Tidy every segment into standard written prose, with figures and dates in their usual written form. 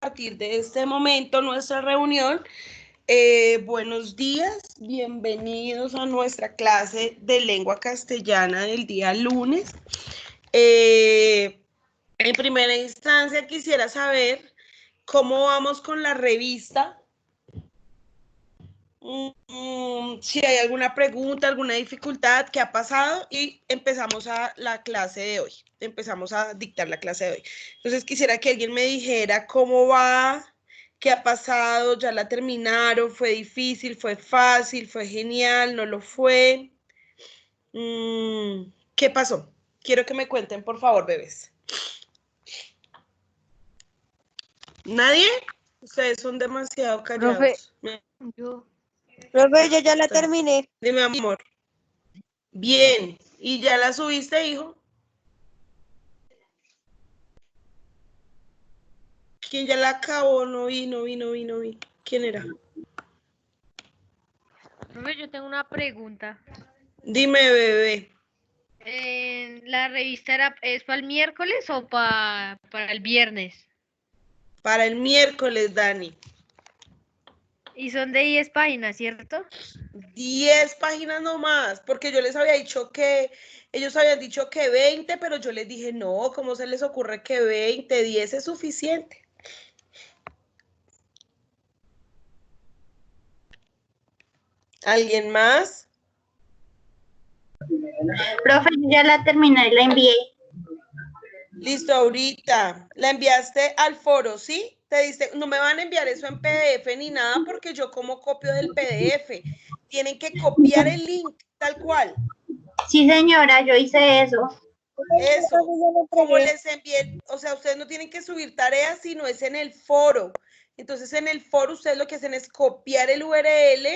partir de este momento nuestra reunión. Buenos días, bienvenidos a nuestra clase de lengua castellana del día lunes. En primera instancia quisiera saber cómo vamos con la revista. Si hay alguna pregunta, alguna dificultad, qué ha pasado, y empezamos a la clase de hoy. Empezamos a dictar la clase de hoy. Entonces quisiera que alguien me dijera cómo va, qué ha pasado, ya la terminaron, fue difícil, fue fácil, fue genial, no lo fue. ¿Qué pasó? Quiero que me cuenten, por favor, bebés. ¿Nadie? Ustedes son demasiado callados. Profe, yo. Profe, yo ya la terminé. Dime, amor. Bien. ¿Y ya la subiste, hijo? ¿Quién ya la acabó? No vi. ¿Quién era? Profe, yo tengo una pregunta. Dime, bebé. ¿La revista es para el miércoles o para el viernes? Para el miércoles, Dani. Y son de 10 páginas, ¿cierto? 10 páginas nomás, porque yo les había dicho que, ellos habían dicho que 20, pero yo les dije, no, ¿cómo se les ocurre que 20? 10 es suficiente. ¿Alguien más? Profe, yo ya la terminé y la envié. Listo, ahorita. La enviaste al foro, ¿sí? Te diste, no me van a enviar eso en PDF ni nada porque yo como copio del PDF. Tienen que copiar el link tal cual. Sí, señora, yo hice eso. Eso, como les envié, o sea, ustedes no tienen que subir tareas, sino es en el foro. Entonces, en el foro ustedes lo que hacen es copiar el URL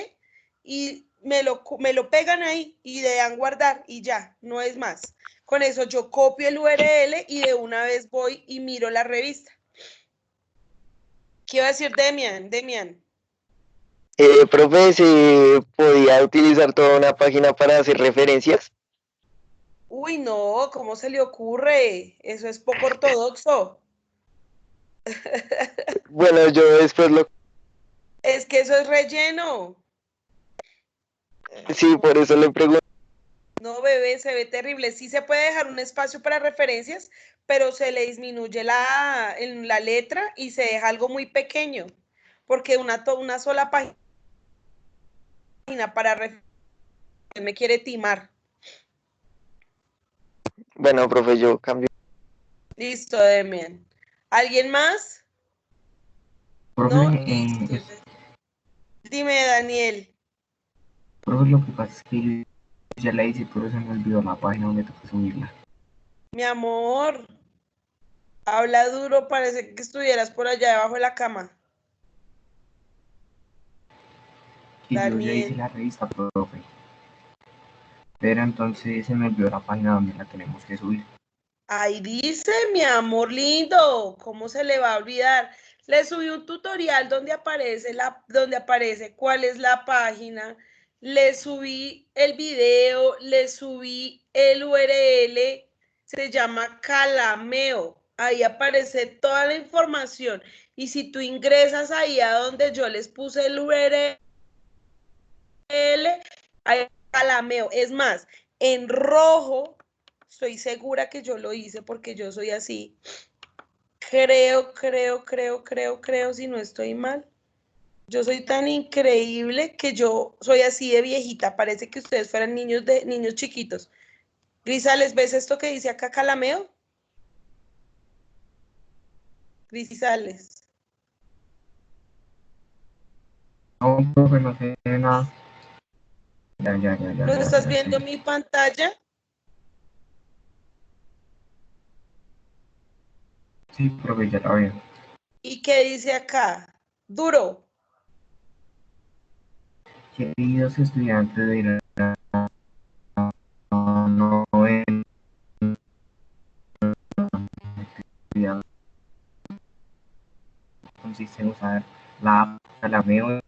y me lo pegan ahí y le dan guardar y ya, no es más. Con eso yo copio el URL y de una vez voy y miro la revista. ¿Qué iba a decir Demian? Profe, ¿se podía utilizar toda una página para hacer referencias? Uy, no, ¿cómo se le ocurre? Eso es poco ortodoxo. Bueno, yo después lo... Es que eso es relleno. Sí, por eso le pregunto. No, bebé, se ve terrible. Sí se puede dejar un espacio para referencias, pero se le disminuye en la letra y se deja algo muy pequeño, porque una sola página para referencias me quiere timar. Bueno, profe, yo cambio. Listo, Demian. ¿Alguien más? Profe, No, listo. Dime, Daniel. profe, lo que pasa es que yo ya la hice, pero se me olvidó la página donde tengo que subirla. Mi amor, habla duro, parece que estuvieras por allá debajo de la cama. Y yo ya hice Daniel. la revista, profe. Pero entonces se me olvidó la página donde la tenemos que subir. Ahí dice, mi amor lindo, ¿cómo se le va a olvidar? Le subí un tutorial donde aparece cuál es la página, le subí el video, le subí el URL, se llama Calameo, ahí aparece toda la información y si tú ingresas ahí a donde yo les puse el URL, ahí Calameo, es más, en rojo, estoy segura que yo lo hice porque yo soy así. Creo, si no estoy mal. Yo soy tan increíble que yo soy así de viejita. Parece que ustedes fueran niños chiquitos. Grisales, ¿ves esto que dice acá Calameo? Grisales. No, profe, no sé nada. Ya. ¿No estás viendo Sí. mi pantalla? Sí, profe, ya la veo. ¿Y qué dice acá? Duro. Queridos estudiantes de la novena, consiste en usar la app Calameo.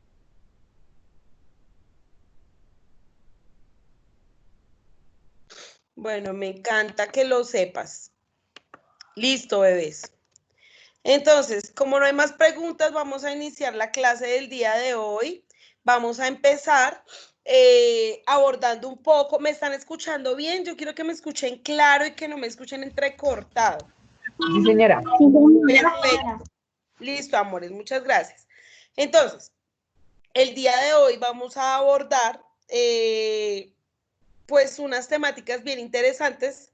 Bueno, me encanta que lo sepas. Listo, bebés. Entonces, como no hay más preguntas, vamos a iniciar la clase del día de hoy. Vamos a empezar abordando un poco. ¿Me están escuchando bien? Yo quiero que me escuchen claro y que no me escuchen entrecortado. Sí, señora. Perfecto. Listo, amores, muchas gracias. Entonces, el día de hoy vamos a abordar pues unas temáticas bien interesantes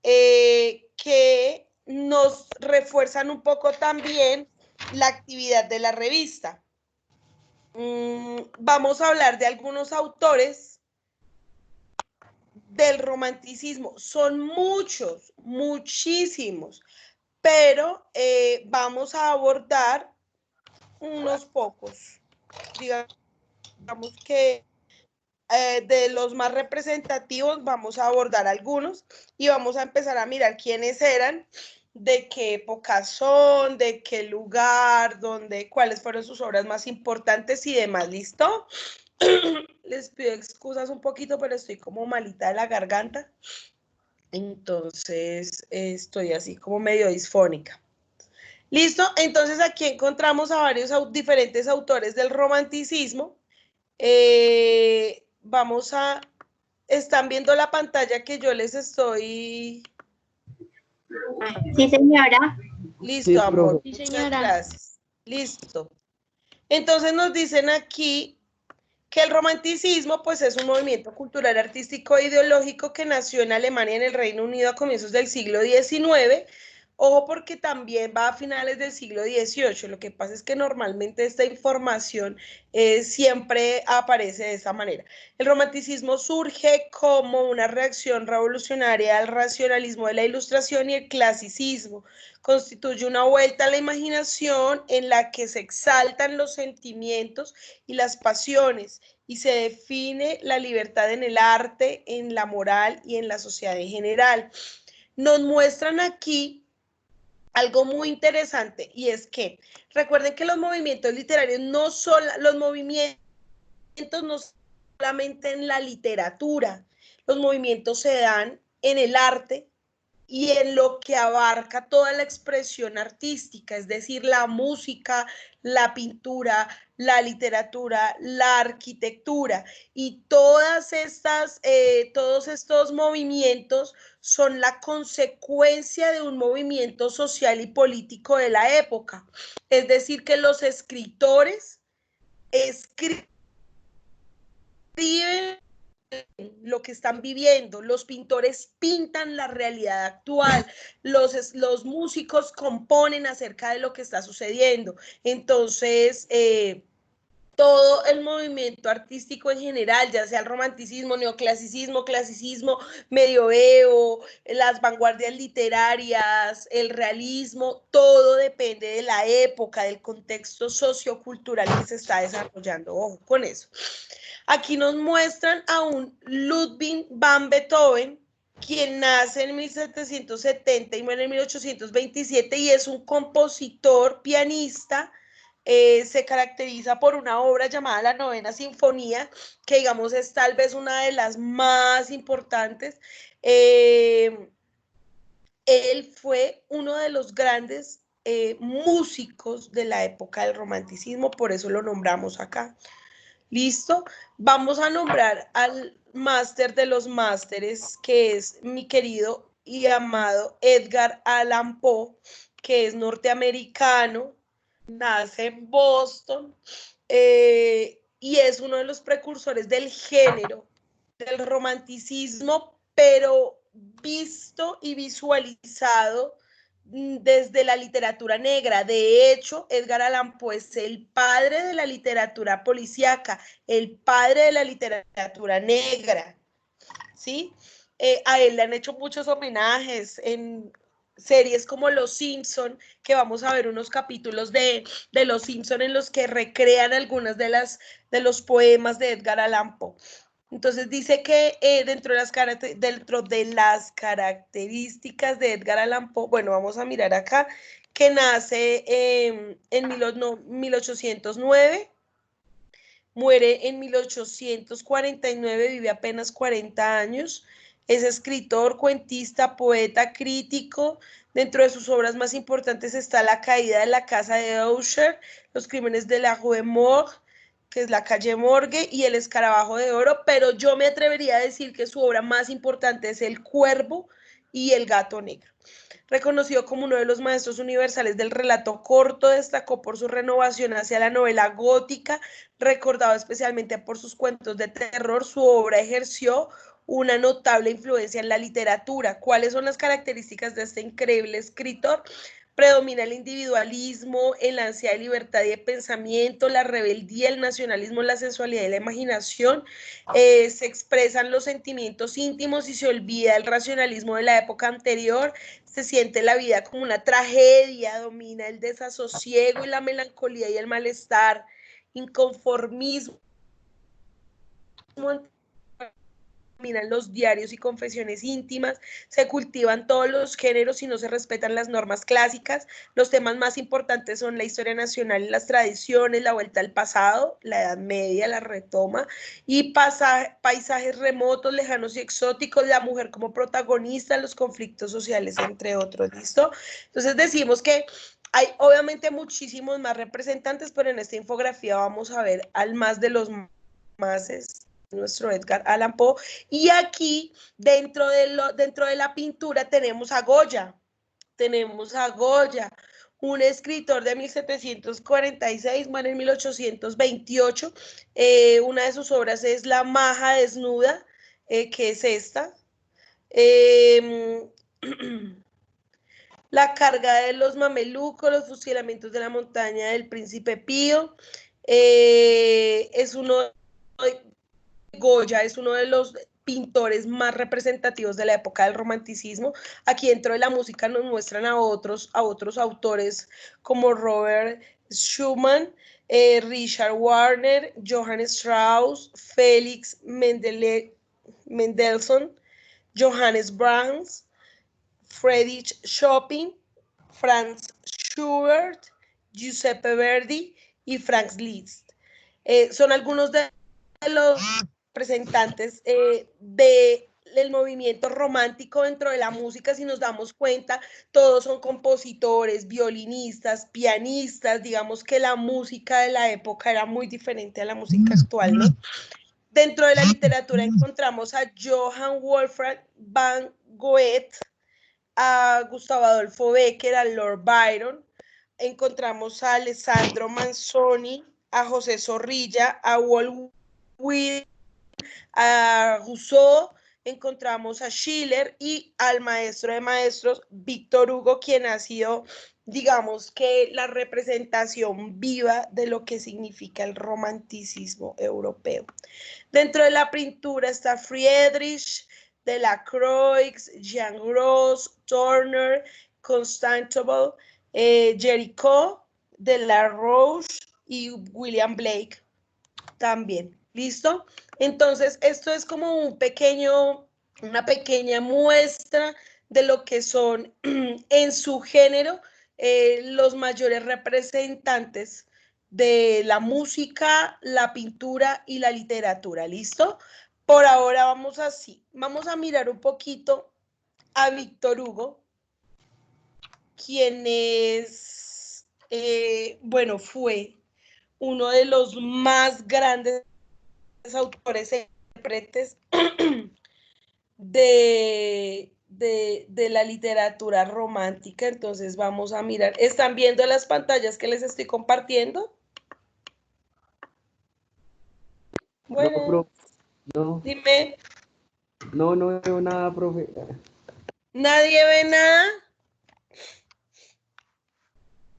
que nos refuerzan un poco también la actividad de la revista. Vamos a hablar de algunos autores del romanticismo. Son muchos, muchísimos, pero vamos a abordar unos pocos. Digamos que de los más representativos vamos a abordar algunos y vamos a empezar a mirar quiénes eran, de qué época son, de qué lugar, cuáles fueron sus obras más importantes y demás. ¿Listo? Les pido excusas un poquito, pero estoy como malita de la garganta, entonces estoy así como medio disfónica. ¿Listo? Entonces aquí encontramos a varios diferentes autores del romanticismo. ¿Están viendo la pantalla que yo les estoy? Sí, señora. Listo, Sí, amor. Sí, Muchas señora. gracias. Listo. Entonces nos dicen aquí que el romanticismo pues es un movimiento cultural, artístico e ideológico que nació en Alemania y en el Reino Unido a comienzos del siglo XIX. Ojo, porque también va a finales del siglo XVIII. Lo que pasa es que normalmente esta información siempre aparece de esta manera. El romanticismo surge como una reacción revolucionaria al racionalismo de la Ilustración y el clasicismo. Constituye una vuelta a la imaginación en la que se exaltan los sentimientos y las pasiones y se define la libertad en el arte, en la moral y en la sociedad en general. Nos muestran aquí algo muy interesante y es que recuerden que los movimientos literarios no son los movimientos no solamente en la literatura, los movimientos se dan en el arte y en lo que abarca toda la expresión artística, es decir, la música, la pintura, la literatura, la arquitectura y todos estos movimientos son la consecuencia de un movimiento social y político de la época. Es decir, que los escritores escriben lo que están viviendo, los pintores pintan la realidad actual, los músicos componen acerca de lo que está sucediendo. Entonces, todo el movimiento artístico en general, ya sea el romanticismo, neoclasicismo, clasicismo, medioevo, las vanguardias literarias, el realismo, todo depende de la época, del contexto sociocultural que se está desarrollando. Ojo con eso. Aquí nos muestran a un Ludwig van Beethoven, quien nace en 1770 y muere en 1827 y es un compositor, pianista. Se caracteriza por una obra llamada La Novena Sinfonía, que digamos es tal vez una de las más importantes. Él fue uno de los grandes músicos de la época del romanticismo, por eso lo nombramos acá. ¿Listo? Vamos a nombrar al máster de los másteres, que es mi querido y amado Edgar Allan Poe, que es norteamericano, nace en Boston y es uno de los precursores del género, del romanticismo, pero visto y visualizado desde la literatura negra. De hecho, Edgar Allan Poe es el padre de la literatura policíaca, el padre de la literatura negra, ¿sí? A él le han hecho muchos homenajes en series como Los Simpson, que vamos a ver unos capítulos de Los Simpson en los que recrean algunas de los poemas de Edgar Allan Poe. Entonces dice que dentro de las características de Edgar Allan Poe, bueno, vamos a mirar acá, que nace en 1809, muere en 1849, vive apenas 40 años, Es escritor, cuentista, poeta, crítico. Dentro de sus obras más importantes está La caída de la casa de Usher, Los crímenes de la Rue Morgue, que es la calle Morgue, y El escarabajo de oro, pero yo me atrevería a decir que su obra más importante es El cuervo y El gato negro. Reconocido como uno de los maestros universales del relato corto, destacó por su renovación hacia la novela gótica, recordado especialmente por sus cuentos de terror. Su obra ejerció una notable influencia en la literatura. ¿Cuáles son las características de este increíble escritor? Predomina el individualismo, el ansia de libertad y de pensamiento, la rebeldía, el nacionalismo, la sensualidad y la imaginación. Se expresan los sentimientos íntimos y se olvida el racionalismo de la época anterior. Se siente la vida como una tragedia, domina el desasosiego y la melancolía y el malestar, inconformismo, dominan los diarios y confesiones íntimas, se cultivan todos los géneros y no se respetan las normas clásicas. Los temas más importantes son la historia nacional y las tradiciones, la vuelta al pasado, la Edad Media, la retoma, y paisajes remotos, lejanos y exóticos, la mujer como protagonista, los conflictos sociales, entre otros. ¿Listo? Entonces decimos que hay obviamente muchísimos más representantes, pero en esta infografía vamos a ver al más de los más nuestro Edgar Allan Poe. Y aquí, dentro de la pintura, tenemos a Goya. Un escritor de 1746, muere en 1828. Una de sus obras es La maja desnuda, que es esta. La carga de los mamelucos, los fusilamientos de la montaña del Príncipe Pío. Es uno Goya es uno de los pintores más representativos de la época del romanticismo. Aquí dentro de la música nos muestran a otros autores como Robert Schumann, Richard Wagner, Johann Strauss, Felix Mendelssohn, Johannes Brahms, Friedrich Chopin, Franz Schubert, Giuseppe Verdi y Franz Liszt. Son algunos de los representantes del movimiento romántico dentro de la música. Si nos damos cuenta, todos son compositores, violinistas, pianistas. Digamos que la música de la época era muy diferente a la música actual, ¿no? Dentro de la literatura encontramos a Johann Wolfgang van Goethe, a Gustavo Adolfo Bécquer, a Lord Byron. Encontramos a Alessandro Manzoni, a José Zorrilla, a Walt Whitman, a Rousseau. Encontramos a Schiller y al maestro de maestros, Víctor Hugo, quien ha sido, digamos que, la representación viva de lo que significa el romanticismo europeo. Dentro de la pintura está Friedrich Delacroix, Jean Gros, Turner, Constantine, Jericho, Delaroche y William Blake también. ¿Listo? Entonces, esto es como una pequeña muestra de lo que son en su género los mayores representantes de la música, la pintura y la literatura. ¿Listo? Por ahora vamos a mirar un poquito a Víctor Hugo, quien es, fue uno de los más grandes autores e intérpretes de la literatura romántica. Entonces vamos a mirar. ¿Están viendo las pantallas que les estoy compartiendo? Bueno, no, profe, no, dime. no veo nada, profe. ¿Nadie ve nada?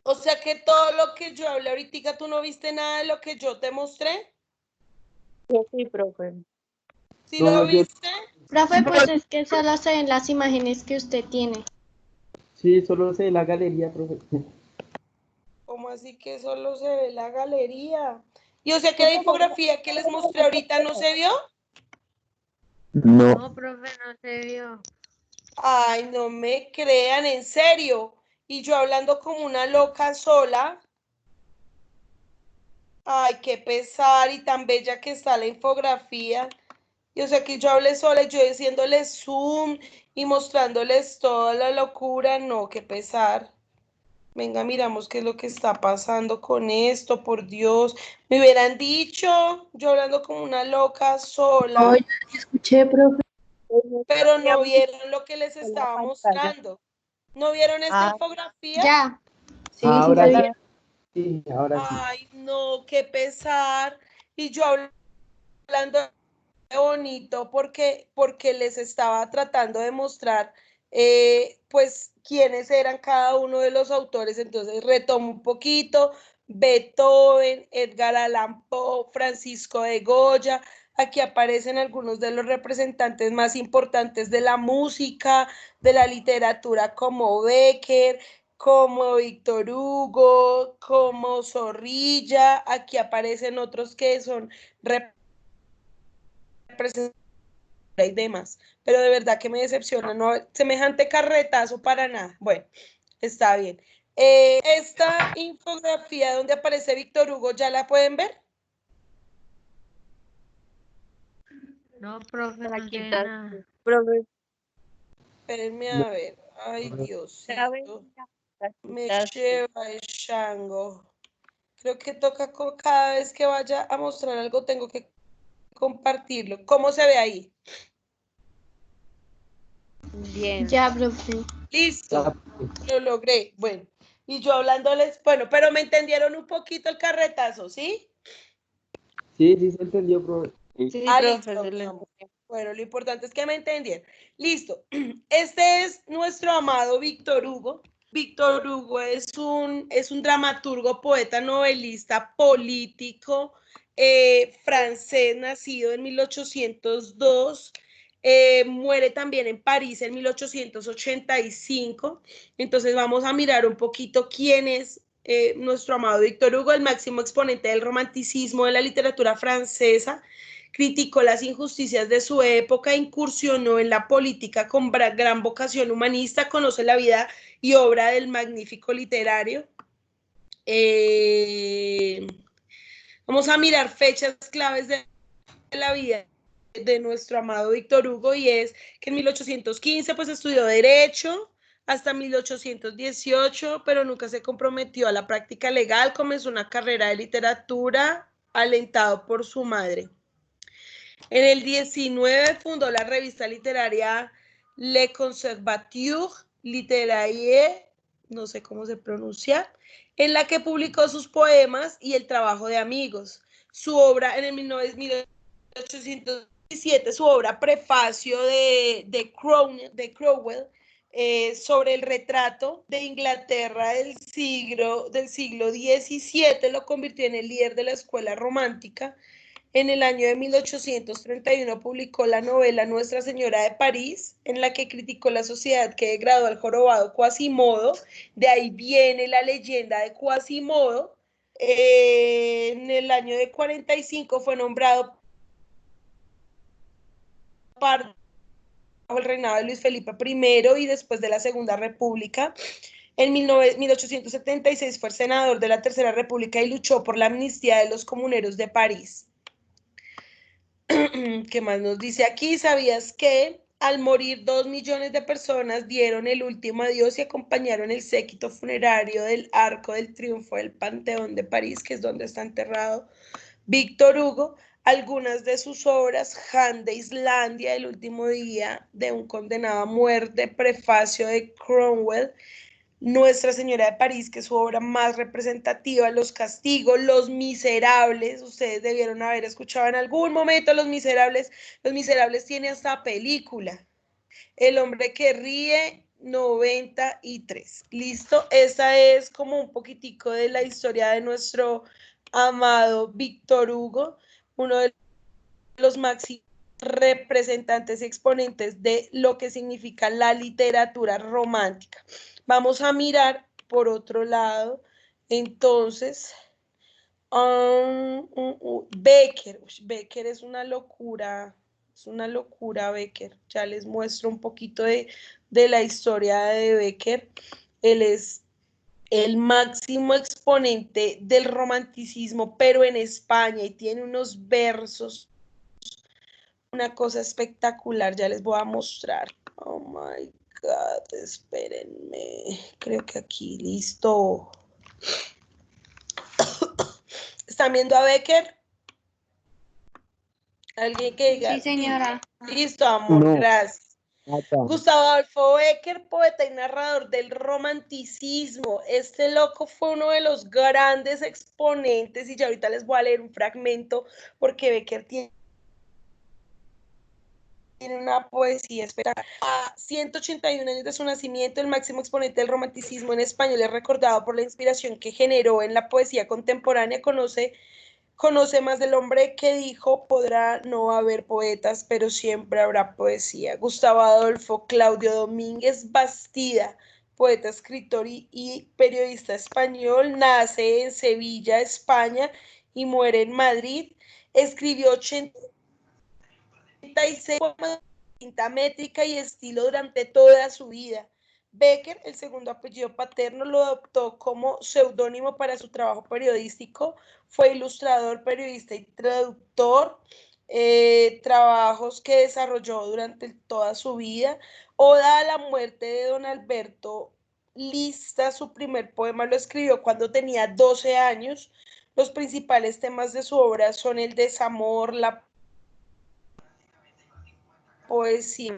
O sea que todo lo que yo hablé ahorita, ¿tú no viste nada de lo que yo te mostré? Sí, profe. ¿Sí No, lo viste? Profe, pues es que solo se ven las imágenes que usted tiene. Sí, solo sé la galería, profe. ¿Cómo así que solo se ve la galería? Y o sea que la infografía que les mostré ahorita no se vio. No, No, profe, no se vio. Ay, no me crean, en serio. Y yo hablando como una loca sola. Ay, qué pesar y tan bella que está la infografía. Yo sé que yo hablé sola, yo haciéndoles zoom y mostrándoles toda la locura, no, qué pesar. Venga, miramos qué es lo que está pasando con esto, por Dios. Me hubieran dicho, yo hablando como una loca No, sola, yo sí escuché, profe. pero no vieron lo que les en la estaba pantalla. mostrando. ¿No vieron esta Ah, infografía? Ya. Sí, sí Ahora se sí, vio. sí, ahora sí. Ay, no, qué pesar. Y yo hablando bonito porque les estaba tratando de mostrar pues quiénes eran cada uno de los autores. Entonces retomo un poquito: Beethoven, Edgar Allan Poe, Francisco de Goya. Aquí aparecen algunos de los representantes más importantes de la música, de la literatura, como Becker, como Víctor Hugo, como Zorrilla. Aquí aparecen otros que son representantes y demás, pero de verdad que me decepciona, no semejante carretazo para nada. Bueno, está bien. Esta infografía donde aparece Víctor Hugo, ¿ya la pueden ver? No, profe, la no se ve quinta, nada. profe, Espérenme No, a ver. Ay, ¿saben? Diosito. La Me quinta, lleva el chango. Creo que toca cada vez que vaya a mostrar algo, tengo que compartirlo. ¿Cómo se ve ahí? bien. Ya, profe. Listo, ya, lo logré. Bueno, y yo hablándoles, bueno, pero me entendieron un poquito el carretazo, ¿sí? sí, sí se entendió, profe. Sí, sí, Ah, profe, listo, se mi lo amor. entendí. Bueno, lo importante es que me entendieron. Listo. Este es nuestro amado Víctor Hugo. Víctor Hugo es un dramaturgo, poeta, novelista, político francés, nacido en 1802. Muere también en París en 1885. Entonces vamos a mirar un poquito quién es nuestro amado Víctor Hugo, el máximo exponente del romanticismo de la literatura francesa. Criticó las injusticias de su época, incursionó en la política con gran vocación humanista, conoce la vida y obra del magnífico literario. Vamos a mirar fechas claves de la vida de nuestro amado Víctor Hugo, y es que en 1815 pues estudió Derecho hasta 1818, pero nunca se comprometió a la práctica legal. Comenzó una carrera de literatura alentado por su madre. En el 19 fundó la revista literaria Le Conservateur Littéraire, no sé cómo se pronuncia, en la que publicó sus poemas y el trabajo de amigos. Su obra en el 1817, su obra Prefacio de Cromwell, sobre el retrato de Inglaterra del siglo XVII, lo convirtió en el líder de la escuela romántica. En el año de 1831 publicó la novela Nuestra Señora de París, en la que criticó la sociedad que degradó al jorobado Quasimodo. De ahí viene la leyenda de Quasimodo. En el año de 45 fue nombrado bajo el reinado de Luis Felipe I y después de la Segunda República. En 1876 fue senador de la Tercera República y luchó por la amnistía de los comuneros de París. ¿Qué más nos dice aquí? ¿Sabías que al morir 2 millones de personas dieron el último adiós y acompañaron el séquito funerario del Arco del Triunfo del Panteón de París, que es donde está enterrado Víctor Hugo? Algunas de sus obras: Han de Islandia, El último día de un condenado a muerte, Prefacio de Cromwell, Nuestra Señora de París, que es su obra más representativa, Los Castigos, Los Miserables. Ustedes debieron haber escuchado en algún momento Los Miserables. Los Miserables tiene hasta película. El hombre que ríe, 93. Listo, esa es como un poquitico de la historia de nuestro amado Víctor Hugo, uno de los máximos representantes y exponentes de lo que significa la literatura romántica. Vamos a mirar por otro lado, entonces, Becker. Becker es una locura Becker. Ya les muestro un poquito de la historia de Becker. Él es el máximo exponente del romanticismo, pero en España, y tiene unos versos una cosa espectacular, ya les voy a mostrar. Oh my God, espérenme. Creo que aquí, listo. ¿Están viendo a Becker? ¿Alguien que diga? Sí, señora. Listo, amor, No. gracias. Acá. Gustavo Adolfo Becker, poeta y narrador del romanticismo. Este loco fue uno de los grandes exponentes, y ya ahorita les voy a leer un fragmento, porque Becker tiene una poesía espectacular. A 181 años de su nacimiento, el máximo exponente del romanticismo en español es recordado por la inspiración que generó en la poesía contemporánea. Conoce más del hombre que dijo: podrá no haber poetas, pero siempre habrá poesía. Gustavo Adolfo Claudio Domínguez Bastida, poeta, escritor y periodista español, nace en Sevilla, España, y muere en Madrid. Escribió 86 poemas de distinta métrica y estilo durante toda su vida. Becker, el segundo apellido paterno, lo adoptó como seudónimo para su trabajo periodístico. Fue ilustrador, periodista y traductor, trabajos que desarrolló durante toda su vida. Oda a la muerte de don Alberto Lista, su primer poema lo escribió cuando tenía 12 años. Los principales temas de su obra son el desamor, la poesía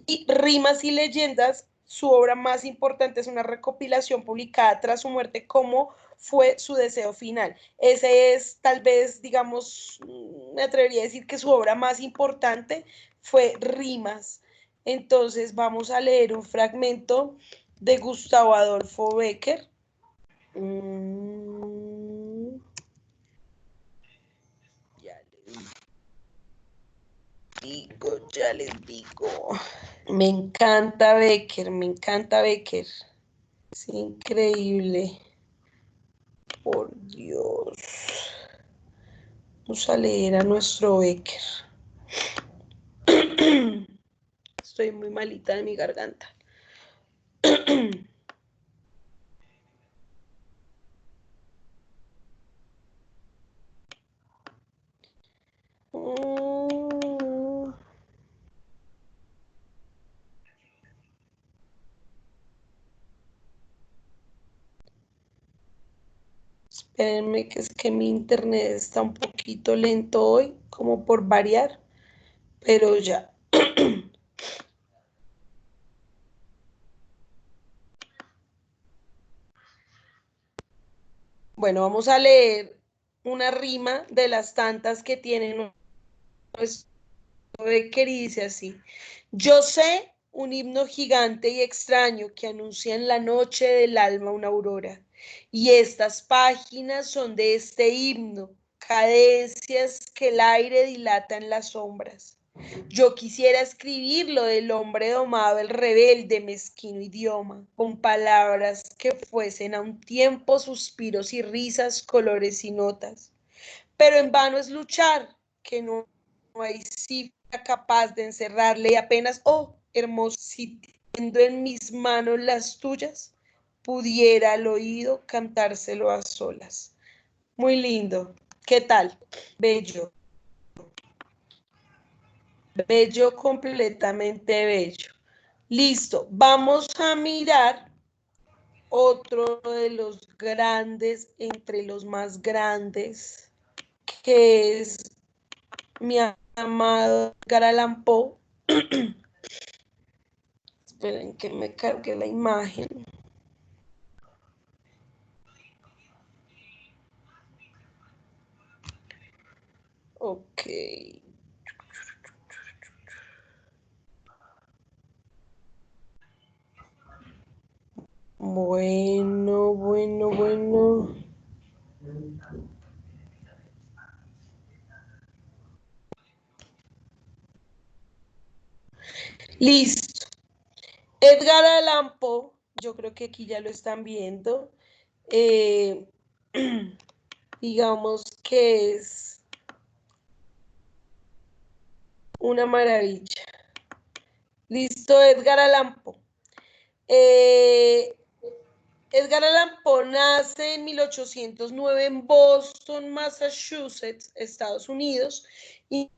y rimas y leyendas. Su obra más importante es una recopilación publicada tras su muerte, como fue su deseo final. Ese es, tal vez, digamos, me atrevería a decir que su obra más importante fue Rimas. Entonces vamos a leer un fragmento de Gustavo Adolfo Becker. Ya les digo. Me encanta Becker, me encanta Becker. Es increíble. Por Dios. Vamos a leer a nuestro Becker. Estoy muy malita de mi garganta. Espérenme, que es que mi internet está un poquito lento hoy, como por variar, pero ya. Bueno, vamos a leer una rima de las tantas que tienen nuestro Becker, y dice así: yo sé un himno gigante y extraño que anuncia en la noche del alma una aurora, y estas páginas son de este himno, cadencias que el aire dilata en las sombras. Yo quisiera escribir lo del hombre domado, el rebelde, mezquino idioma, con palabras que fuesen a un tiempo suspiros y risas, colores y notas. Pero en vano es luchar, que no hay cifra capaz de encerrarle, y apenas, oh, hermoso, si teniendo en mis manos las tuyas, pudiera al oído cantárselo a solas. Muy lindo. ¿Qué tal? Bello. Bello, completamente bello. Listo. Vamos a mirar otro de los grandes, entre los más grandes, que es mi amado Edgar Allan Poe. Esperen que me cargue la imagen. Ok. Bueno. Listo. Edgar Allan Poe, yo creo que aquí ya lo están viendo. Digamos que es una maravilla. Listo, Edgar Allan Poe. Edgar Allan Poe nace en 1809 en Boston, Massachusetts, Estados Unidos, y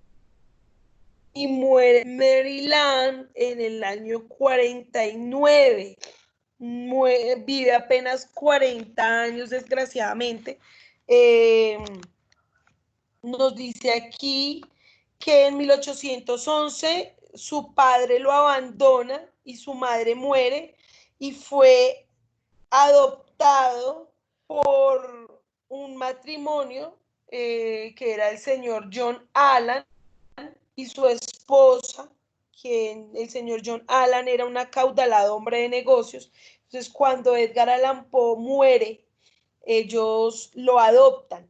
y muere en Maryland en el año 49. Vive apenas 40 años, desgraciadamente. Nos dice aquí que en 1811 su padre lo abandona y su madre muere y fue adoptado por un matrimonio que era el señor John Allan y su esposa, quien el señor John Allan era un acaudalado hombre de negocios. Entonces, cuando Edgar Allan Poe muere, ellos lo adoptan.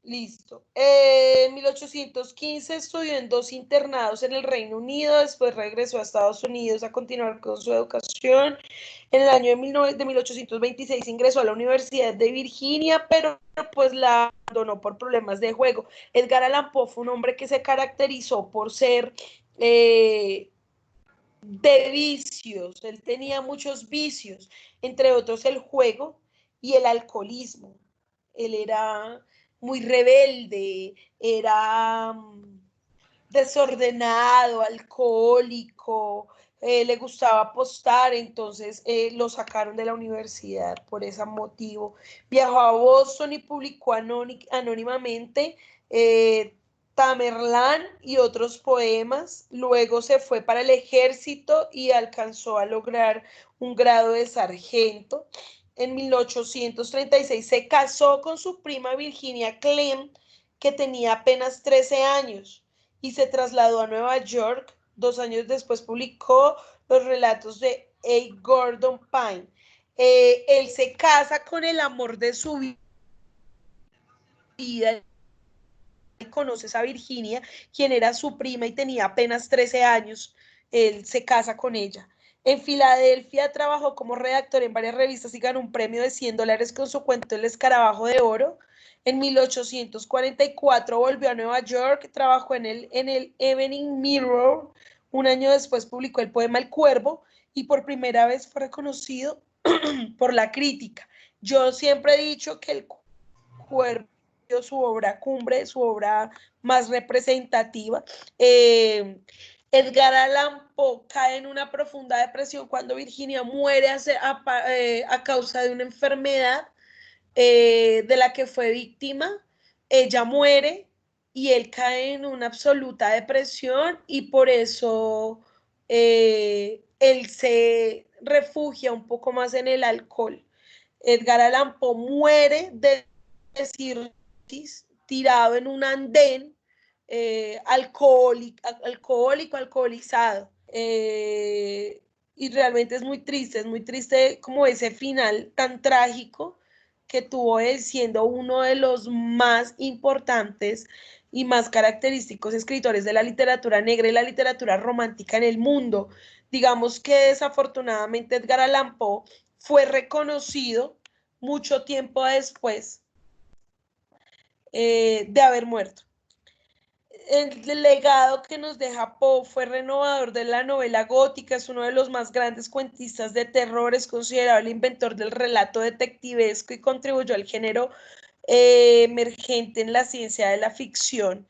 Listo. En 1815 estudió en 2 internados en el Reino Unido, después regresó a Estados Unidos a continuar con su educación. En el año de 1826 ingresó a la Universidad de Virginia, pero pues la abandonó por problemas de juego. Edgar Allan Poe fue un hombre que se caracterizó por ser de vicios. Él tenía muchos vicios, entre otros el juego y el alcoholismo. Él era muy rebelde, era desordenado, alcohólico, le gustaba apostar, entonces lo sacaron de la universidad por ese motivo. Viajó a Boston y publicó anónimamente Tamerlán y otros poemas. Luego se fue para el ejército y alcanzó a lograr un grado de sargento. En 1836 se casó con su prima Virginia Clem, que tenía apenas 13 años, y se trasladó a Nueva York. 2 años después publicó los relatos de A. Gordon Pine. Él se casa con el amor de su vida y conoces a Virginia, quien era su prima y tenía apenas 13 años. Él se casa con ella. En Filadelfia trabajó como redactor en varias revistas y ganó un premio de $100 con su cuento El Escarabajo de Oro. En 1844 volvió a Nueva York, trabajó en el Evening Mirror. Un año después publicó el poema El Cuervo y por primera vez fue reconocido por la crítica. Yo siempre he dicho que El Cuervo, su obra cumbre, su obra más representativa. Edgar Allan Poe cae en una profunda depresión cuando Virginia muere a causa de una enfermedad de la que fue víctima. Ella muere y él cae en una absoluta depresión y por eso él se refugia un poco más en el alcohol. Edgar Allan Poe muere de cirrosis, tirado en un andén, alcoholizado. Y realmente es muy triste como ese final tan trágico que tuvo él, siendo uno de los más importantes y más característicos escritores de la literatura negra y la literatura romántica en el mundo. Digamos que desafortunadamente Edgar Allan Poe fue reconocido mucho tiempo después de haber muerto. El legado que nos deja Poe fue renovador de la novela gótica, es uno de los más grandes cuentistas de terror, es considerado el inventor del relato detectivesco y contribuyó al género emergente en la ciencia de la ficción.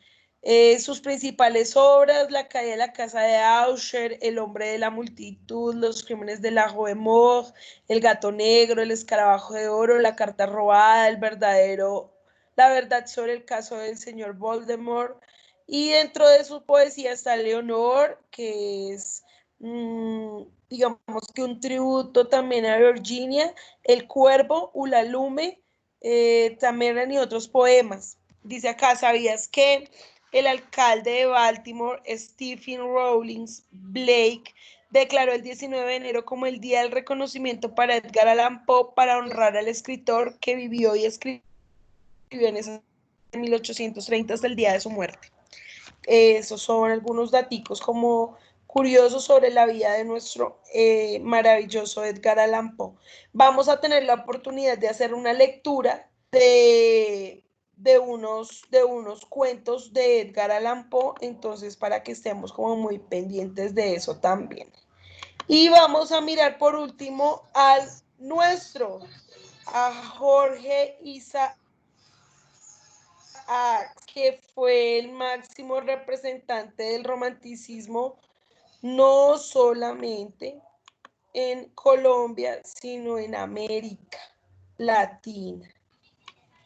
Sus principales obras: La caída de la casa de Usher, El hombre de la multitud, Los crímenes de la Rue Morgue, El gato negro, El escarabajo de oro, La carta robada, La verdad sobre el caso del señor Voldemort. Y dentro de su poesía está Leonor, que es, digamos que un tributo también a Virginia, El cuervo, Ulalume, también y otros poemas. Dice acá: ¿sabías que el alcalde de Baltimore, Stephen Rawlings Blake, declaró el 19 de enero como el día del reconocimiento para Edgar Allan Poe para honrar al escritor que vivió y escribió en ese 1830 hasta el día de su muerte? Esos son algunos daticos como curiosos sobre la vida de nuestro maravilloso Edgar Allan Poe. Vamos a tener la oportunidad de hacer una lectura de unos cuentos de Edgar Allan Poe, entonces para que estemos como muy pendientes de eso también. Y vamos a mirar por último a Jorge Isaacs, que fue el máximo representante del romanticismo, no solamente en Colombia, sino en América Latina.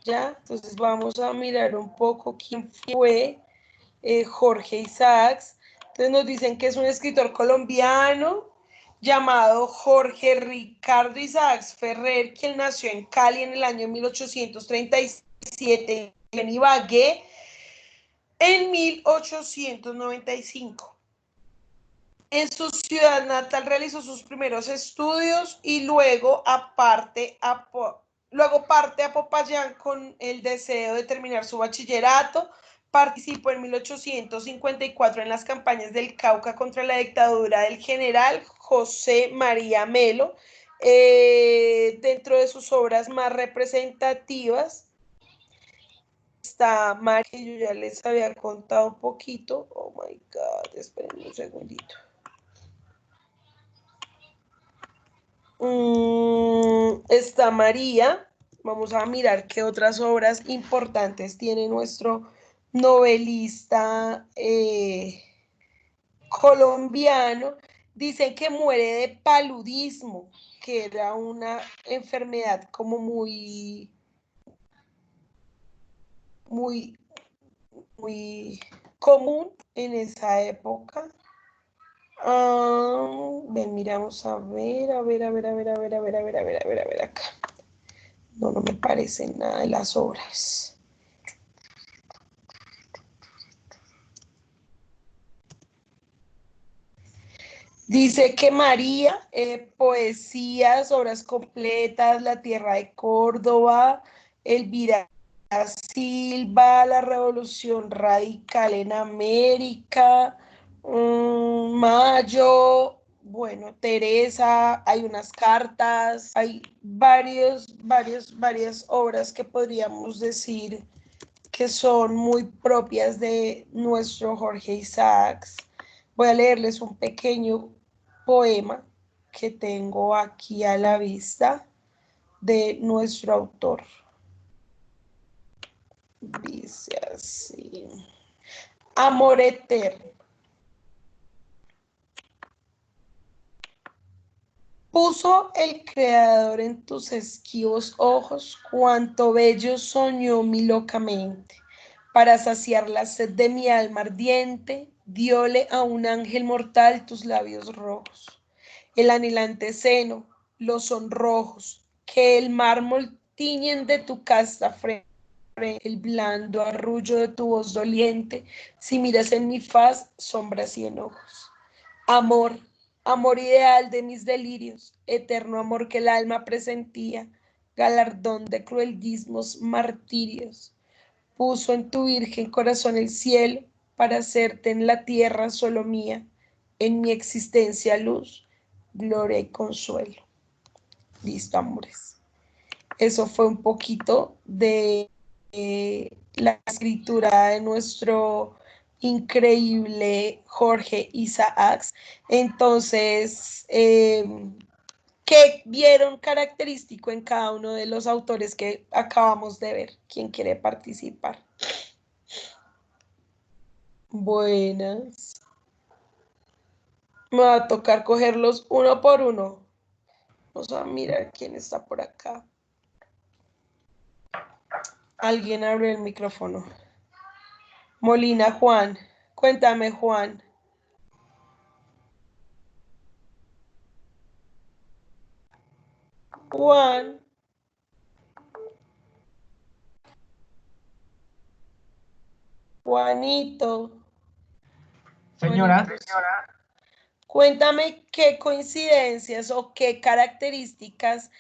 ¿Ya? Entonces vamos a mirar un poco quién fue Jorge Isaacs. Entonces nos dicen que es un escritor colombiano llamado Jorge Ricardo Isaacs Ferrer, quien nació en Cali en el año 1837 y en Ibagué en 1895. En su ciudad natal realizó sus primeros estudios y luego parte a Popayán con el deseo de terminar su bachillerato. Participó en 1854 en las campañas del Cauca contra la dictadura del general José María Melo. Dentro de sus obras más representativas está María, que yo ya les había contado un poquito. Oh my God, esperen un segundito. Está María. Vamos a mirar qué otras obras importantes tiene nuestro novelista colombiano. Dicen que muere de paludismo, que era una enfermedad como muy común en esa época. Miramos a ver acá. No me parece nada de las obras. Dice que María, poesías, obras completas, La Tierra de Córdoba, Elvira Silva, La Revolución Radical en América, Mayo, bueno, Teresa, hay unas cartas, hay varias obras que podríamos decir que son muy propias de nuestro Jorge Isaacs. Voy a leerles un pequeño poema que tengo aquí a la vista de nuestro autor. Dice así: Amor eterno. Puso el Creador en tus esquivos ojos cuanto bello soñó mi locamente. Para saciar la sed de mi alma ardiente, diole a un ángel mortal tus labios rojos. El anhelante seno, los sonrojos, que el mármol tiñen de tu casta frente, el blando arrullo de tu voz doliente, si miras en mi faz, sombras y enojos. Amor, amor ideal de mis delirios, eterno amor que el alma presentía, galardón de crueldismos, martirios. Puso en tu virgen corazón el cielo para hacerte en la tierra solo mía, en mi existencia luz, gloria y consuelo. Listo, amores. Eso fue un poquito de la escritura de nuestro increíble Jorge Isaacs. Entonces, ¿qué vieron característico en cada uno de los autores que acabamos de ver? ¿Quién quiere participar? Buenas. Me va a tocar cogerlos uno por uno. Vamos a mirar quién está por acá. Alguien abre el micrófono. Molina Juan. Cuéntame, Juan. Juan. Juanito. Señora. Juanito. Cuéntame qué coincidencias o qué características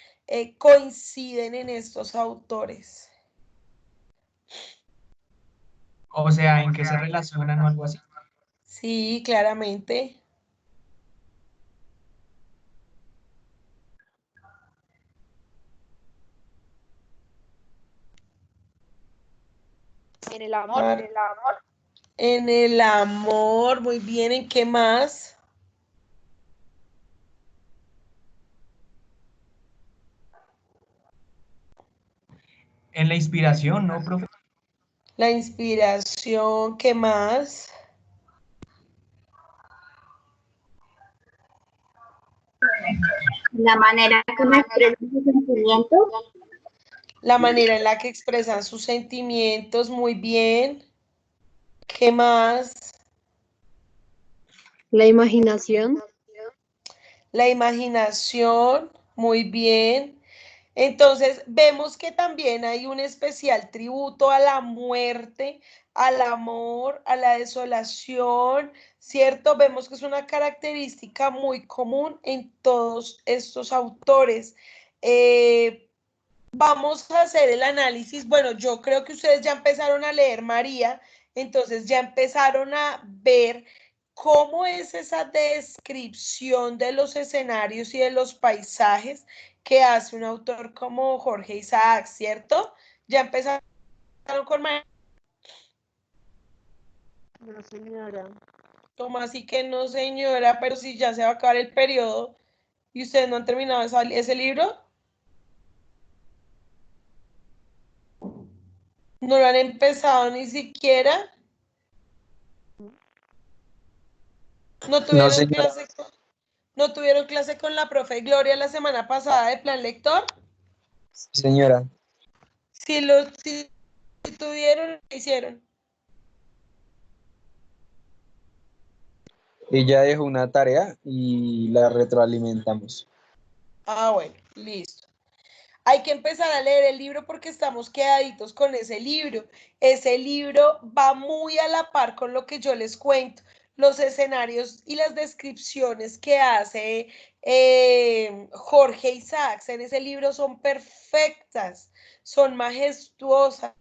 coinciden en estos autores. O sea, ¿en qué se relacionan o algo así? Sí, claramente. En el amor. En el amor, muy bien. ¿En qué más? En la inspiración, ¿no, profe? La inspiración, ¿qué más? La manera como expresa sus sentimientos. La manera en la que expresan sus sentimientos, muy bien. ¿Qué más? La imaginación. La imaginación, muy bien. Entonces, vemos que también hay un especial tributo a la muerte, al amor, a la desolación, ¿cierto? Vemos que es una característica muy común en todos estos autores. Vamos a hacer el análisis. Bueno, yo creo que ustedes ya empezaron a leer María, entonces ya empezaron a ver cómo es esa descripción de los escenarios y de los paisajes que hace un autor como Jorge Isaac, ¿cierto? Ya empezaron con María. No, señora. Como así que no, señora, pero si ya se va a acabar el periodo y ustedes no han terminado ese libro, no lo han empezado ni siquiera. No No, tuvieron señora. clase con, no tuvieron clase con la profe Gloria la semana pasada de plan lector. Señora. Si tuvieron, lo hicieron. Ella dejó una tarea y la retroalimentamos. Ah, bueno, listo. Hay que empezar a leer el libro porque estamos quedaditos con ese libro. Ese libro va muy a la par con lo que yo les cuento. Los escenarios y las descripciones que hace Jorge Isaacs en ese libro son perfectas, son majestuosas.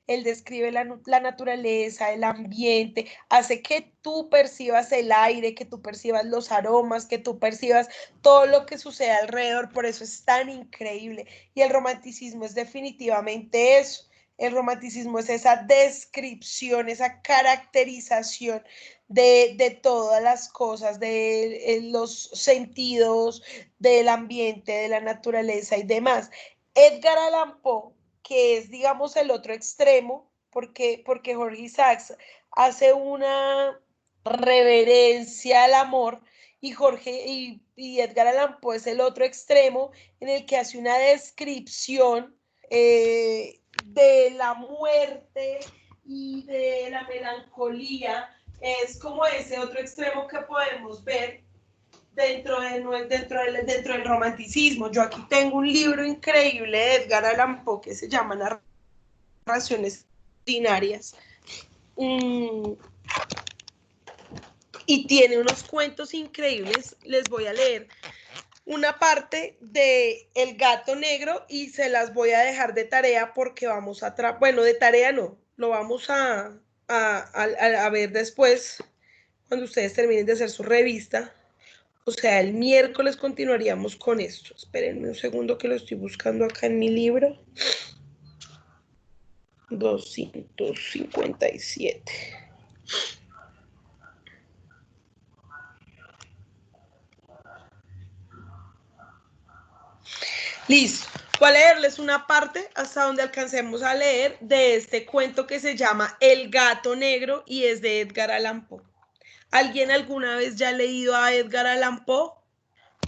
Él describe la naturaleza, el ambiente, hace que tú percibas el aire, que tú percibas los aromas, que tú percibas todo lo que sucede alrededor, por eso es tan increíble. Y el romanticismo es definitivamente eso. El romanticismo es esa descripción, esa caracterización de todas las cosas, de los sentidos, del ambiente, de la naturaleza y demás. Edgar Allan Poe, que es, digamos, el otro extremo, porque Jorge Isaacs hace una reverencia al amor y y Edgar Allan Poe es el otro extremo en el que hace una descripción de la muerte y de la melancolía. Es como ese otro extremo que podemos ver dentro del romanticismo. Yo aquí tengo un libro increíble de Edgar Allan Poe que se llama Narraciones Ordinarias. Y tiene unos cuentos increíbles. Les voy a leer una parte de El gato negro y se las voy a dejar de tarea porque vamos a bueno, de tarea no, lo vamos a ver después cuando ustedes terminen de hacer su revista. O sea, el miércoles continuaríamos con esto. Espérenme un segundo que lo estoy buscando acá en mi libro. 257. Listo. Voy a leerles una parte hasta donde alcancemos a leer de este cuento que se llama El gato negro y es de Edgar Allan Poe. ¿Alguien alguna vez ya ha leído a Edgar Allan Poe?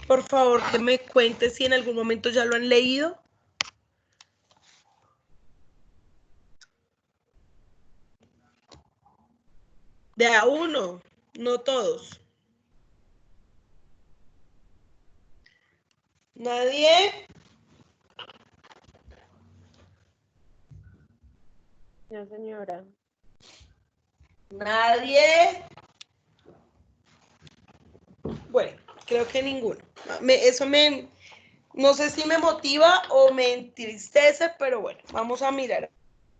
Por favor, que me cuente si en algún momento ya lo han leído. De a uno, no todos. ¿Nadie? No, señora. ¿Nadie? Bueno, creo que ninguno. No sé si me motiva o me entristece, pero bueno, vamos a mirar.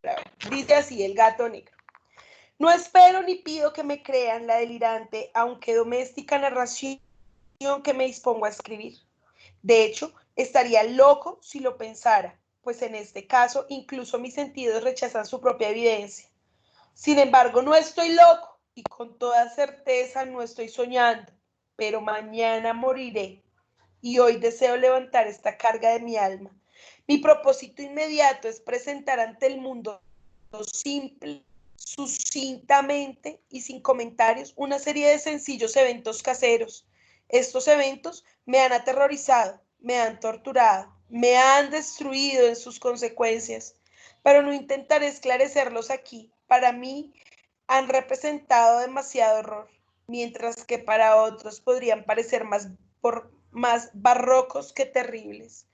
A ver, dice así, El gato negro. No espero ni pido que me crean la delirante, aunque doméstica narración que me dispongo a escribir. De hecho, estaría loco si lo pensara, pues en este caso incluso mis sentidos rechazan su propia evidencia. Sin embargo, no estoy loco y con toda certeza no estoy soñando, pero mañana moriré y hoy deseo levantar esta carga de mi alma. Mi propósito inmediato es presentar ante el mundo simple, sucintamente y sin comentarios una serie de sencillos eventos caseros. Estos eventos me han aterrorizado, me han torturado, me han destruido en sus consecuencias, pero no intentaré esclarecerlos aquí. Para mí han representado demasiado horror, mientras que para otros podrían parecer más barrocos que terribles.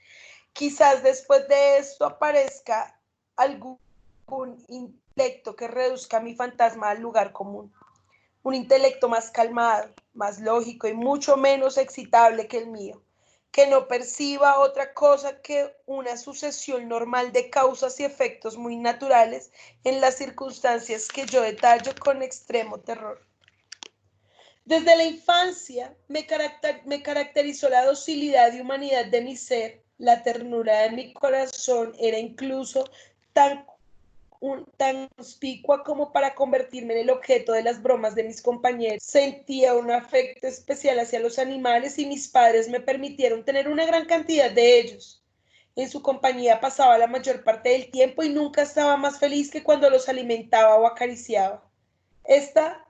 Quizás después de esto aparezca algún intelecto que reduzca mi fantasma al lugar común. Un intelecto más calmado, más lógico y mucho menos excitable que el mío, que no perciba otra cosa que una sucesión normal de causas y efectos muy naturales en las circunstancias que yo detallo con extremo terror. Desde la infancia me caracterizó la docilidad y humanidad de mi ser. La ternura de mi corazón era incluso tan conspicua como para convertirme en el objeto de las bromas de mis compañeros. Sentía un afecto especial hacia los animales y mis padres me permitieron tener una gran cantidad de ellos. En su compañía pasaba la mayor parte del tiempo y nunca estaba más feliz que cuando los alimentaba o acariciaba. Esta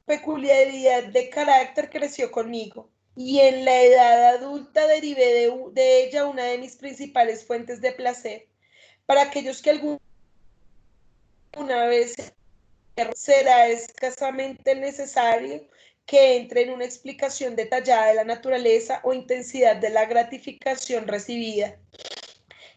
peculiaridad de carácter creció conmigo y en la edad adulta derivé de ella una de mis principales fuentes de placer. Para aquellos que alguna vez será escasamente necesario que entre en una explicación detallada de la naturaleza o intensidad de la gratificación recibida.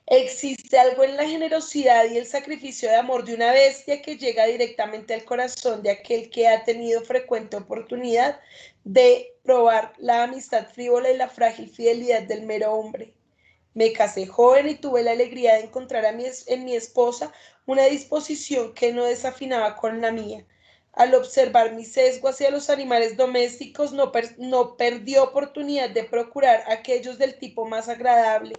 Existe algo en la generosidad y el sacrificio de amor de una bestia que llega directamente al corazón de aquel que ha tenido frecuente oportunidad de probar la amistad frívola y la frágil fidelidad del mero hombre. Me casé joven y tuve la alegría de encontrar en mi esposa una disposición que no desafinaba con la mía. Al observar mi sesgo hacia los animales domésticos, no perdió oportunidad de procurar aquellos del tipo más agradable.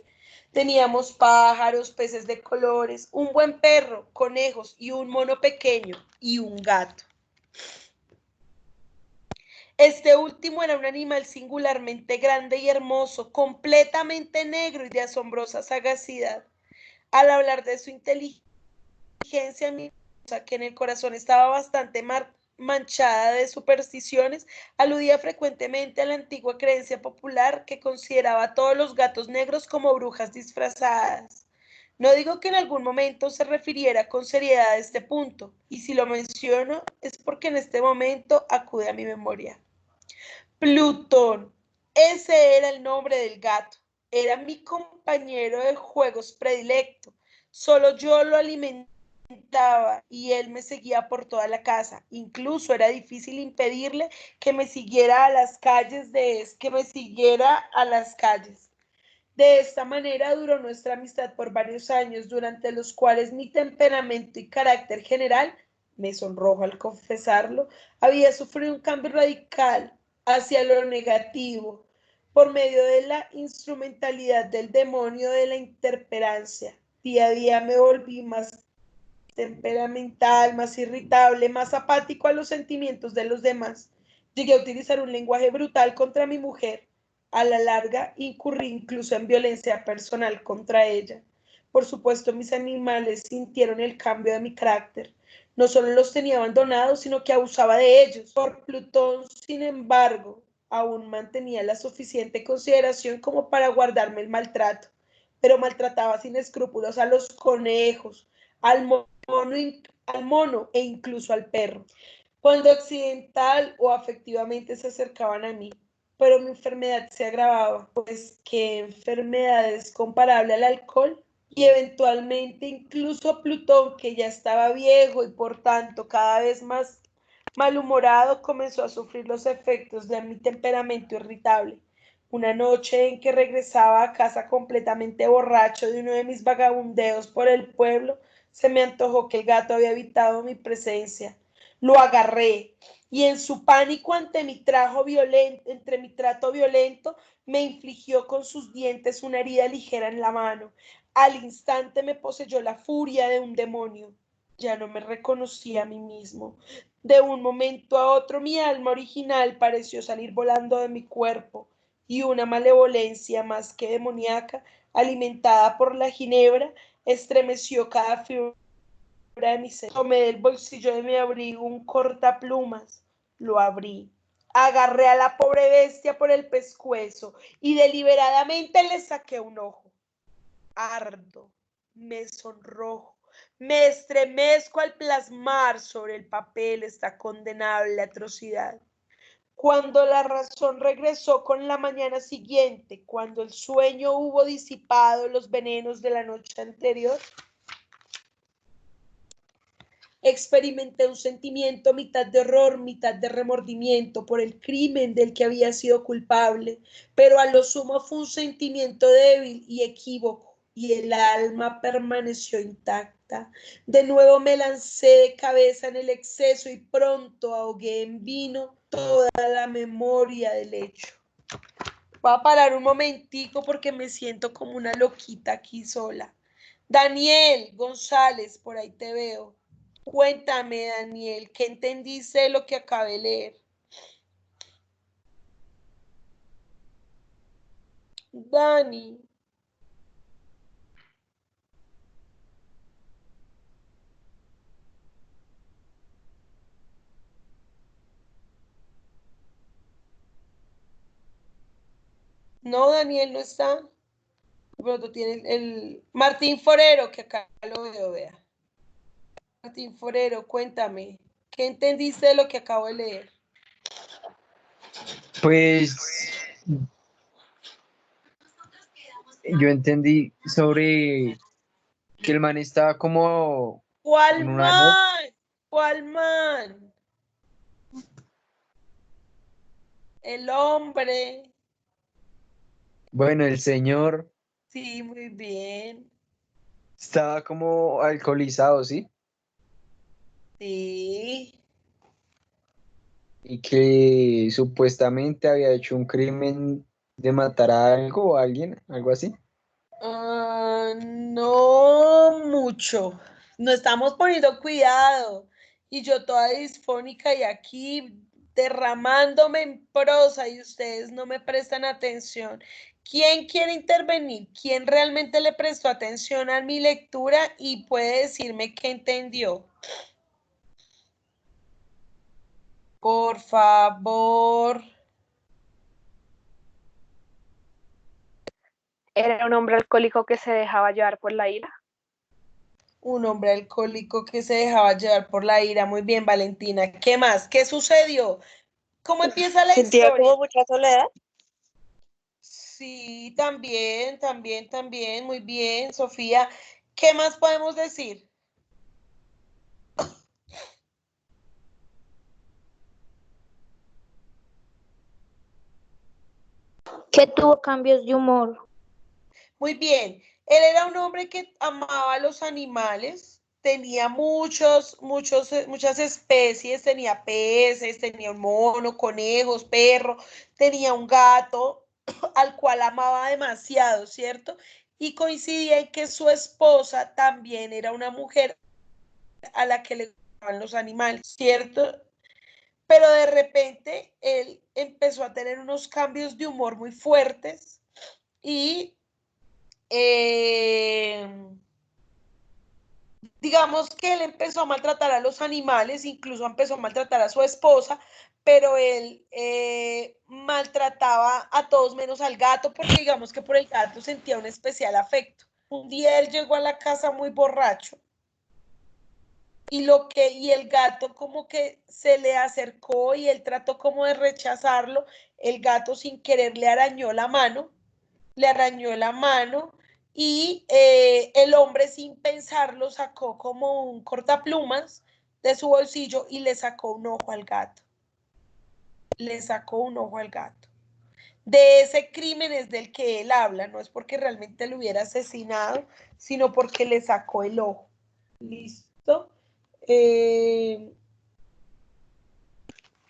Teníamos pájaros, peces de colores, un buen perro, conejos y un mono pequeño y un gato. Este último era un animal singularmente grande y hermoso, completamente negro y de asombrosa sagacidad. Al hablar de su inteligencia, mi esposa, que en el corazón estaba bastante manchada de supersticiones, aludía frecuentemente a la antigua creencia popular que consideraba a todos los gatos negros como brujas disfrazadas. No digo que en algún momento se refiriera con seriedad a este punto, y si lo menciono es porque en este momento acude a mi memoria. Plutón, ese era el nombre del gato. Era mi compañero de juegos predilecto. Solo yo lo alimentaba y él me seguía por toda la casa. Incluso era difícil impedirle que me siguiera a las calles. De esta manera duró nuestra amistad por varios años, durante los cuales mi temperamento y carácter general, me sonrojo al confesarlo, había sufrido un cambio radical hacia lo negativo, por medio de la instrumentalidad del demonio de la intemperancia. Día a día me volví más temperamental, más irritable, más apático a los sentimientos de los demás. Llegué a utilizar un lenguaje brutal contra mi mujer. A la larga, incurrí incluso en violencia personal contra ella. Por supuesto, mis animales sintieron el cambio de mi carácter. No solo los tenía abandonados, sino que abusaba de ellos. Por Plutón, sin embargo, aún mantenía la suficiente consideración como para guardarme el maltrato, pero maltrataba sin escrúpulos a los conejos, al mono e incluso al perro, cuando accidental o afectivamente se acercaban a mí. Pero mi enfermedad se agravaba, pues qué enfermedad es comparable al alcohol. Y eventualmente incluso Plutón, que ya estaba viejo y por tanto cada vez más malhumorado, comenzó a sufrir los efectos de mi temperamento irritable. Una noche en que regresaba a casa completamente borracho de uno de mis vagabundeos por el pueblo, se me antojó que el gato había evitado mi presencia. Lo agarré y en su pánico ante mi trato violento, me infligió con sus dientes una herida ligera en la mano. Al instante me poseyó la furia de un demonio. Ya no me reconocí a mí mismo. De un momento a otro mi alma original pareció salir volando de mi cuerpo y una malevolencia más que demoníaca, alimentada por la ginebra, estremeció cada fibra de mi ser. Tomé del bolsillo de mi abrigo un cortaplumas, lo abrí. Agarré a la pobre bestia por el pescuezo y deliberadamente le saqué un ojo. Ardo, me sonrojo, me estremezco al plasmar sobre el papel esta condenable atrocidad. Cuando la razón regresó con la mañana siguiente, cuando el sueño hubo disipado los venenos de la noche anterior, experimenté un sentimiento mitad de horror, mitad de remordimiento por el crimen del que había sido culpable, pero a lo sumo fue un sentimiento débil y equívoco, y el alma permaneció intacta. De nuevo me lancé de cabeza en el exceso y pronto ahogué en vino toda la memoria del hecho. Voy a parar un momentico porque me siento como una loquita aquí sola. Daniel González, por ahí te veo. Cuéntame, Daniel, ¿qué entendiste de lo que acabé de leer? Dani. No, Daniel no está. De pronto tiene el Martín Forero, que acá lo veo, vea. Martín Forero, cuéntame, ¿qué entendiste de lo que acabo de leer? Pues yo entendí sobre que el man estaba como ¿Cuál en una red. man? ¿Cuál man? El hombre. Bueno, el señor Sí, muy bien. estaba como alcoholizado, ¿sí? Sí. Y que supuestamente había hecho un crimen de matar a algo o a alguien, algo así. No mucho. No estamos poniendo cuidado. Y yo toda disfónica y aquí derramándome en prosa y ustedes no me prestan atención. ¿Quién quiere intervenir? ¿Quién realmente le prestó atención a mi lectura y puede decirme qué entendió? Por favor. Era un hombre alcohólico que se dejaba llevar por la ira. Un hombre alcohólico que se dejaba llevar por la ira. Muy bien, Valentina. ¿Qué más? ¿Qué sucedió? ¿Cómo empieza la Sentía historia? como mucha soledad. Sí, también, muy bien, Sofía. ¿Qué más podemos decir? Que tuvo cambios de humor. Muy bien, él era un hombre que amaba a los animales, tenía muchas especies, tenía peces, tenía un mono, conejos, perro, tenía un gato al cual amaba demasiado, ¿cierto? Y coincidía en que su esposa también era una mujer a la que le gustaban los animales, ¿cierto? Pero de repente él empezó a tener unos cambios de humor muy fuertes y digamos que él empezó a maltratar a los animales, incluso empezó a maltratar a su esposa, pero él maltrataba a todos menos al gato porque digamos que por el gato sentía un especial afecto. Un día él llegó a la casa muy borracho y el gato como que se le acercó y él trató como de rechazarlo, el gato sin querer le arañó la mano y el hombre sin pensarlo sacó como un cortaplumas de su bolsillo y le sacó un ojo al gato. Le sacó un ojo al gato. De ese crimen es del que él habla, no es porque realmente lo hubiera asesinado, sino porque le sacó el ojo. ¿Listo?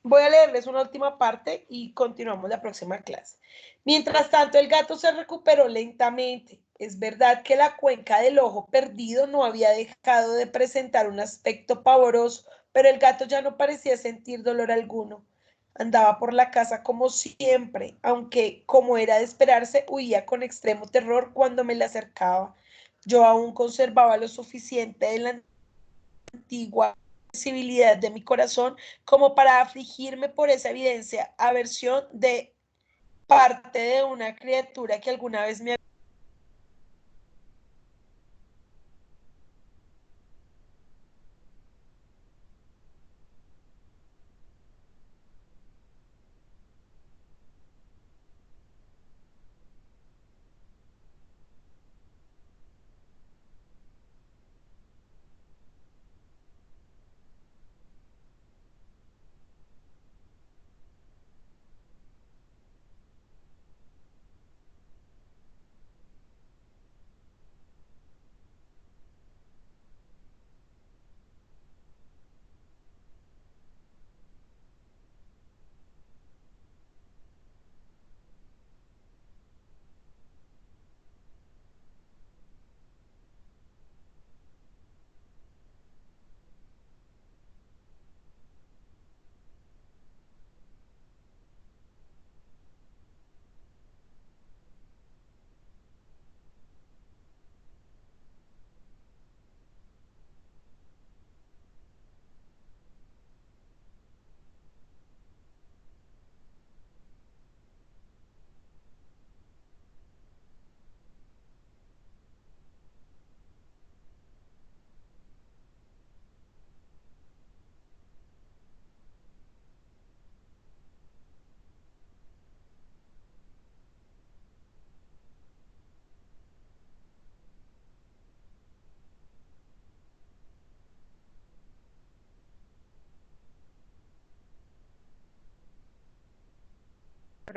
Voy a leerles una última parte y continuamos la próxima clase. Mientras tanto, el gato se recuperó lentamente. Es verdad que la cuenca del ojo perdido no había dejado de presentar un aspecto pavoroso, pero el gato ya no parecía sentir dolor alguno. Andaba por la casa como siempre, aunque, como era de esperarse, huía con extremo terror cuando me le acercaba. Yo aún conservaba lo suficiente de la antigua sensibilidad de mi corazón como para afligirme por esa evidencia, aversión de parte de una criatura que alguna vez me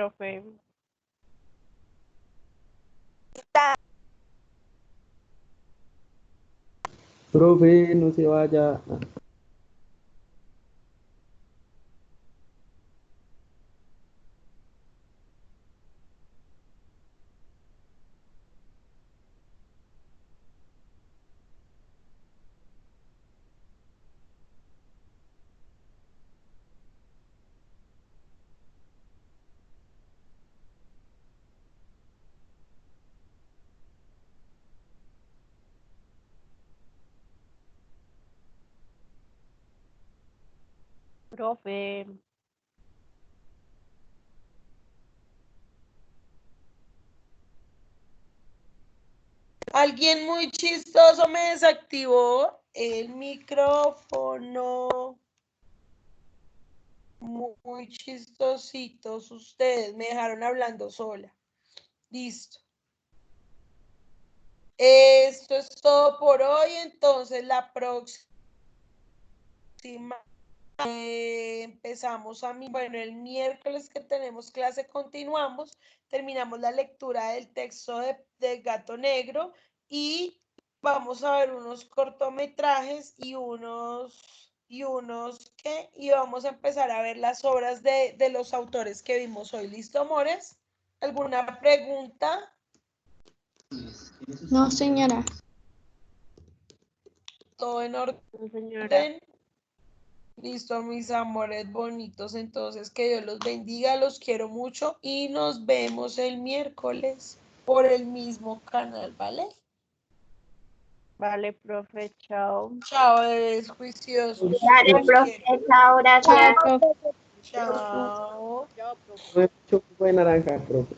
Profe, Profe, no se vaya. profe, Alguien muy chistoso me desactivó el micrófono. Muy chistositos ustedes, me dejaron hablando sola. Listo. Esto es todo por hoy, entonces la próxima empezamos bueno, el miércoles que tenemos clase continuamos, terminamos la lectura del texto de Gato Negro y vamos a ver unos cortometrajes y ¿qué? Y vamos a empezar a ver las obras de los autores que vimos hoy. ¿Listo, amores? ¿Alguna pregunta? No, señora. ¿Todo en orden? señora. Listo, mis amores bonitos. Entonces, que Dios los bendiga, los quiero mucho y nos vemos el miércoles por el mismo canal, ¿vale? Vale, profe, chao. Chao, bebés juiciosos. Dale, Los profe, quiero. chao, Chao, gracias. profe. Chao. Mucho jugo de naranja, profe.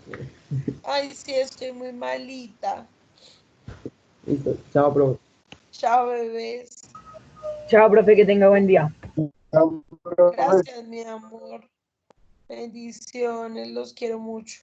Ay, sí, estoy muy malita. Listo. Chao, profe. Chao, bebés. Chao, profe, que tenga buen día. Gracias, mi amor. Bendiciones, los quiero mucho.